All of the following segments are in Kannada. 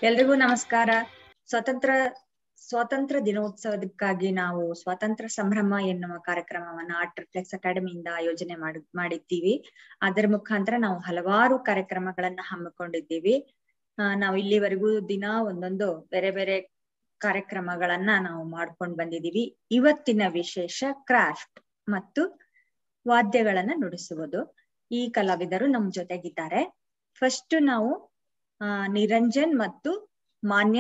ಎಲ್ರಿಗೂ ನಮಸ್ಕಾರ. ಸ್ವಾತಂತ್ರ್ಯ ದಿನೋತ್ಸವಕ್ಕಾಗಿ ನಾವು ಸ್ವಾತಂತ್ರ್ಯ ಸಂಭ್ರಮ ಎನ್ನುವ ಕಾರ್ಯಕ್ರಮವನ್ನ ಆರ್ಟ್ ರಿಫ್ಲೆಕ್ಸ್ ಅಕಾಡೆಮಿಯಿಂದ ಆಯೋಜನೆ ಮಾಡಿದ್ದೀವಿ. ಅದರ ಮುಖಾಂತರ ನಾವು ಹಲವಾರು ಕಾರ್ಯಕ್ರಮಗಳನ್ನ ಹಮ್ಮಿಕೊಂಡಿದ್ದೀವಿ. ನಾವು ಇಲ್ಲಿವರೆಗೂ ದಿನ ಒಂದೊಂದು ಬೇರೆ ಬೇರೆ ಕಾರ್ಯಕ್ರಮಗಳನ್ನ ನಾವು ಮಾಡ್ಕೊಂಡು ಬಂದಿದ್ದೀವಿ. ಇವತ್ತಿನ ವಿಶೇಷ ಕ್ರಾಫ್ಟ್ ಮತ್ತು ವಾದ್ಯಗಳನ್ನ ನುಡಿಸುವುದು. ಈ ಕಲಾವಿದರು ನಮ್ ಜೊತೆಗಿದ್ದಾರೆ. ಫಸ್ಟ್ ನಾವು ನಿರಂಜನ್ ಮತ್ತು ಮಾನ್ಯ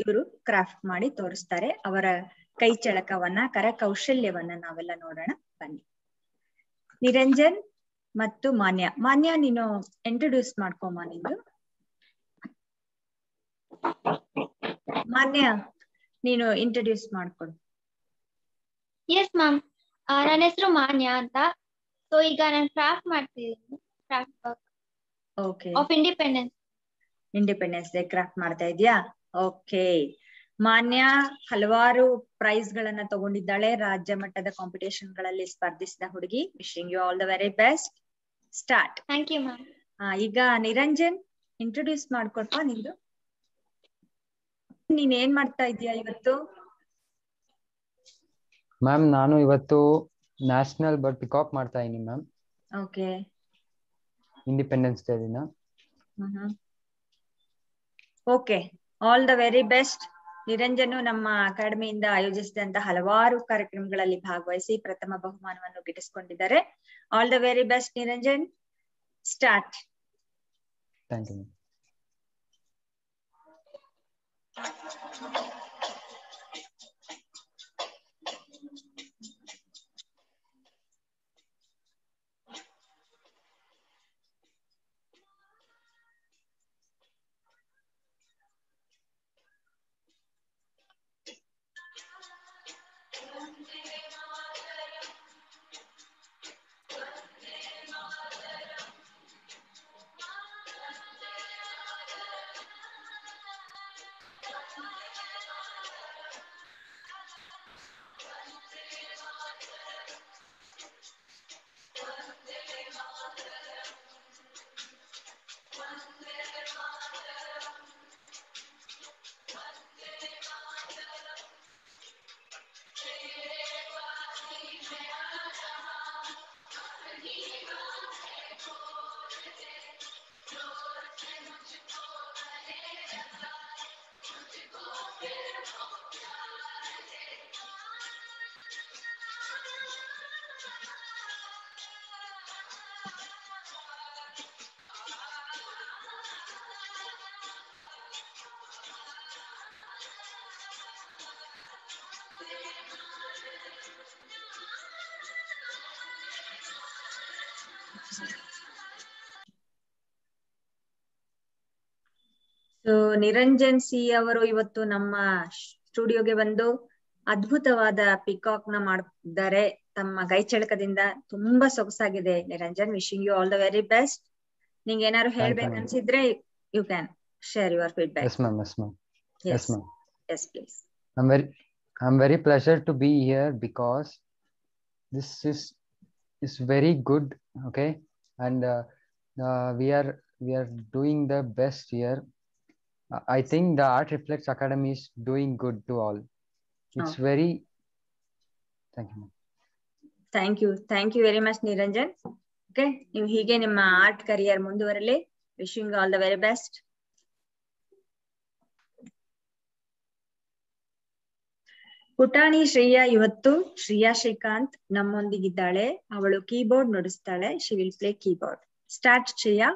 ಇವರು ಕ್ರಾಫ್ಟ್ ಮಾಡಿ ತೋರಿಸ್ತಾರೆ. ಅವರ ಕೈ ಚಳಕವನ್ನ, ಕರಕೌಶಲ್ಯವನ್ನ ನಾವೆಲ್ಲ ನೋಡೋಣ ಬನ್ನಿ. ನಿರಂಜನ್ ಮತ್ತು ಮಾನ್ಯ ನೀನು ಇಂಟ್ರೊಡ್ಯೂಸ್ ಮಾಡ್ಕೊಮ್ಮ. ನಿಂದು ಮಾನ್ಯ ನೀನು ಇಂಟ್ರೊಡ್ಯೂಸ್ ಮಾಡ್ಕೊಡು. ಎಸ್ ಮ್ಯಾಮ್, ನನ್ನ ಹೆಸರು ಮಾನ್ಯ ಅಂತ. ಸೊ ಈಗ ನಾನು ಕ್ರಾಫ್ಟ್ ಮಾಡ್ತಿದ್ದೀನಿ. Craft work okay, of independence day craft ಮಾಡ್ತಾ ಇದ್ಯಾ? ಓಕೆ. ಮಾನ್ಯ ಹಲವಾರು ಪ್ರೈಸ್ ಗಳನ್ನ ತಗೊಂಡಿದ್ದಾಳೆ. ರಾಜ್ಯ ಮಟ್ಟದ ಕಾಂಪಿಟೇಷನ್ ಗಳಲ್ಲಿ ಸ್ಪರ್ಧಿಸಿದ ಹುಡುಗಿ. Wishing you all the very best. Start. Thank you ma'am. ಈಗ ನಿರಂಜನ್ ಇಂಟ್ರೊಡ್ಯೂಸ್ ಮಾಡ್ಕೊಡ್ಪ. ನಿಂದು ನೀನ್ ಏನ್ ಮಾಡ್ತಾ ಇದೀಯಾ ಇವತ್ತು? ಮ್ಯಾಮ್ ನಾನು ಇವತ್ತು ನ್ಯಾಷನಲ್ ಬರ್ಡ್ ಪಿಕಾಕ್ ಮಾಡ್ತಾ ಇದೀನಿ ಮ್ಯಾಮ್. ಓಕೆ, ಇಂಡಿಪೆಂಡೆನ್ಸ್ ಡೇ ದಿನ. Okay, all the very best. Niranjan ನಮ್ಮ ಅಕಾಡೆಮಿಯಿಂದ ಆಯೋಜಿಸಿದಂತ ಹಲವಾರು ಕಾರ್ಯಕ್ರಮಗಳಲ್ಲಿ ಭಾಗವಹಿಸಿ ಪ್ರಥಮ ಬಹುಮಾನವನ್ನು ಗಿಟ್ಟಿಸಿಕೊಂಡಿದ್ದಾರೆ. All the very best Niranjan. Start. Thank you. Niranjan C ಅವರು ಇವತ್ತು ನಮ್ಮ ಸ್ಟುಡಿಯೋಗೆ ಬಂದು ಅದ್ಭುತವಾದ ಪಿಕಾಕ್ ನ ಮಾಡಿದ್ದಾರೆ. ತಮ್ಮ ಕೈ ಚಳಕದಿಂದ ತುಂಬಾ ಸೊಗಸಾಗಿದೆ. Niranjan, wishing you all the very best. ನಿಂಗೆ ಏನಾದ್ರು ಹೇಳ್ಬೇಕನ್ಸಿದ್ರೆ you can share your feedback. Yes ma'am. Yes ma'am. Yes ma'am. Yes please. I'm very pleasure to be here because this is very good. Okay, and we are doing the best here. I think the Art Reflex Academy is doing good to all. It's very. Thank you. Thank you very much Niranjan. Okay, ನೀವು ಹೀಗೆ ನಿಮ್ಮ ಆರ್ಟ್ ಕರಿಯರ್ ಮುಂದುವರಲಿ. ವಿಶಿಂಗ್ ಆಲ್ ದ ವೆರಿ ಬೆಸ್ಟ್. ಪುಟಾಣಿ ಶ್ರೇಯಾ ಶ್ರೀಕಾಂತ್ ನಮ್ಮೊಂದಿಗಿದ್ದಾಳೆ. ಅವಳು ಕೀಬೋರ್ಡ್ ನುಡಿಸ್ತಾಳೆ. She will play keyboard. Start Shreya.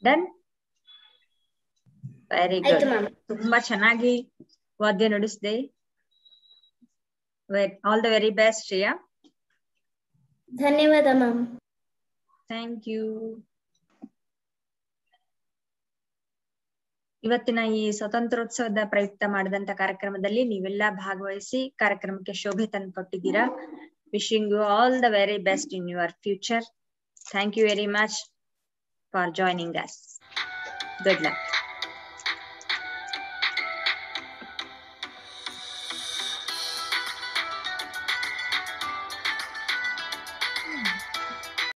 Done. Very ಆಯ್ತು ಗುಡ್. ಮ್ಯಾಮ್. ತುಂಬಾ ಚೆನ್ನಾಗಿ ವಾದ್ಯ ನುಡಿಸಿದೆ. ಆಲ್ ದ ವೆರಿ ಬೆಸ್ಟ್ ಶ್ರೇಯಾ. ಧನ್ಯವಾದ ಮ್ಯಾಮ್. Thank you. ಇವತ್ತಿನ ಈ ಸ್ವಾತಂತ್ರ್ಯೋತ್ಸವದ ಪ್ರಯುಕ್ತ ಮಾಡಿದಂತ ಕಾರ್ಯಕ್ರಮದಲ್ಲಿ ನೀವೆಲ್ಲ ಭಾಗವಹಿಸಿ ಕಾರ್ಯಕ್ರಮಕ್ಕೆ ಶೋಭೆ ತಂದು ಕೊಟ್ಟಿದ್ದೀರಾ. Wishing you all the very best in your future. Thank you very much for joining us. Good luck.